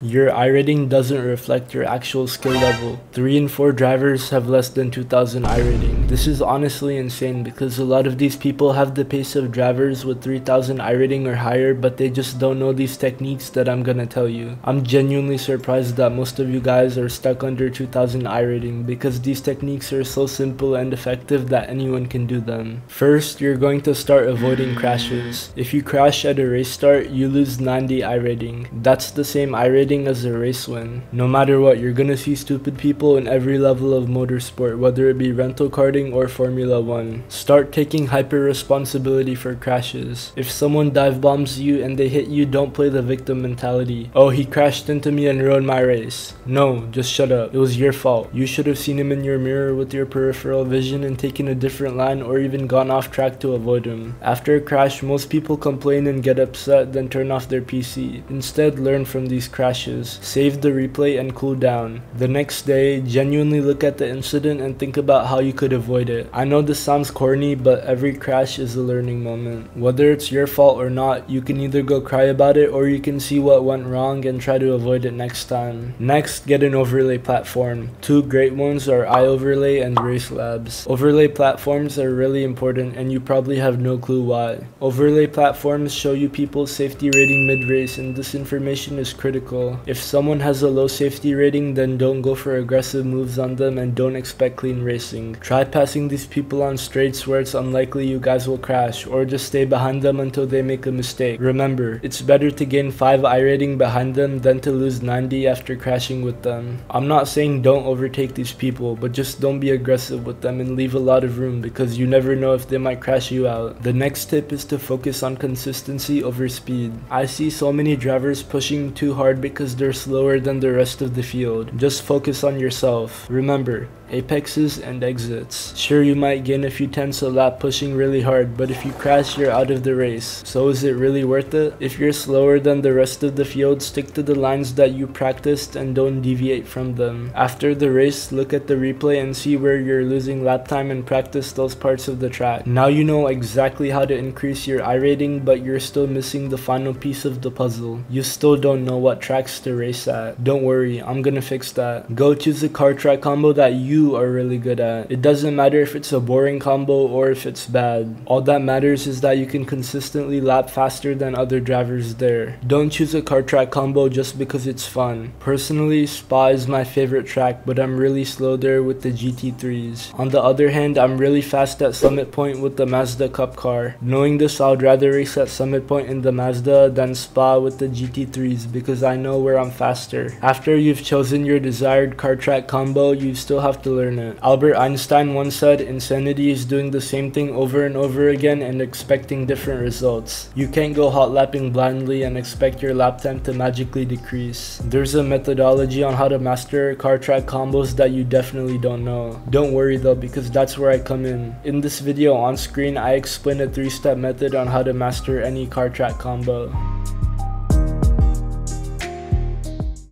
Your iRating doesn't reflect your actual skill level. 3 in 4 drivers have less than 2000 iRating. This is honestly insane because a lot of these people have the pace of drivers with 3000 iRating or higher, but they just don't know these techniques that I'm gonna tell you. I'm genuinely surprised that most of you guys are stuck under 2000 iRating because these techniques are so simple and effective that anyone can do them. First, you're going to start avoiding crashes. If you crash at a race start, you lose 90 iRating. That's the same iRating as a race win. No matter what, you're gonna see stupid people in every level of motorsport, whether it be rental karting or Formula 1. Start taking hyper responsibility for crashes. If someone dive bombs you and they hit you, don't play the victim mentality. Oh, he crashed into me and ruined my race. No, just shut up. It was your fault. You should have seen him in your mirror with your peripheral vision and taken a different line or even gone off track to avoid him. After a crash, most people complain and get upset, then turn off their PC. Instead, learn from these crashes. Save the replay and cool down. The next day, genuinely look at the incident and think about how you could avoid it. I know this sounds corny, but every crash is a learning moment. Whether it's your fault or not, you can either go cry about it or you can see what went wrong and try to avoid it next time. Next, get an overlay platform. Two great ones are iOverlay and Race Labs. Overlay platforms are really important and you probably have no clue why. Overlay platforms show you people's safety rating mid-race, and this information is critical. If someone has a low safety rating, then don't go for aggressive moves on them and don't expect clean racing. Try passing these people on straights where it's unlikely you guys will crash, or just stay behind them until they make a mistake. Remember, it's better to gain 5 iRating behind them than to lose 90 after crashing with them. I'm not saying don't overtake these people, but just don't be aggressive with them and leave a lot of room because you never know if they might crash you out. The next tip is to focus on consistency over speed. I see so many drivers pushing too hard because they're slower than the rest of the field. Just focus on yourself. Remember, apexes and exits. Sure, you might gain a few tenths a lap pushing really hard, but if you crash, you're out of the race. So is it really worth it? If you're slower than the rest of the field, stick to the lines that you practiced and don't deviate from them. After the race, look at the replay and see where you're losing lap time and practice those parts of the track. Now you know exactly how to increase your iRating, but you're still missing the final piece of the puzzle. You still don't know what tracks to race at. Don't worry, I'm gonna fix that. Go choose a car track combo that you are really good at. It doesn't matter if it's a boring combo or if it's bad. All that matters is that you can consistently lap faster than other drivers there. Don't choose a car track combo just because it's fun. Personally, Spa is my favorite track, but I'm really slow there with the GT3s. On the other hand, I'm really fast at Summit Point with the Mazda Cup car. Knowing this, I would rather race at Summit Point in the Mazda than Spa with the GT3s because I know where I'm faster. After you've chosen your desired car track combo, you still have to learn it. Albert Einstein once said, insanity is doing the same thing over and over again and expecting different results. You can't go hot lapping blindly and expect your lap time to magically decrease. There's a methodology on how to master car track combos that you definitely don't know. Don't worry though, because that's where I come in. In this video on screen, I explain a 3-step method on how to master any car track combo.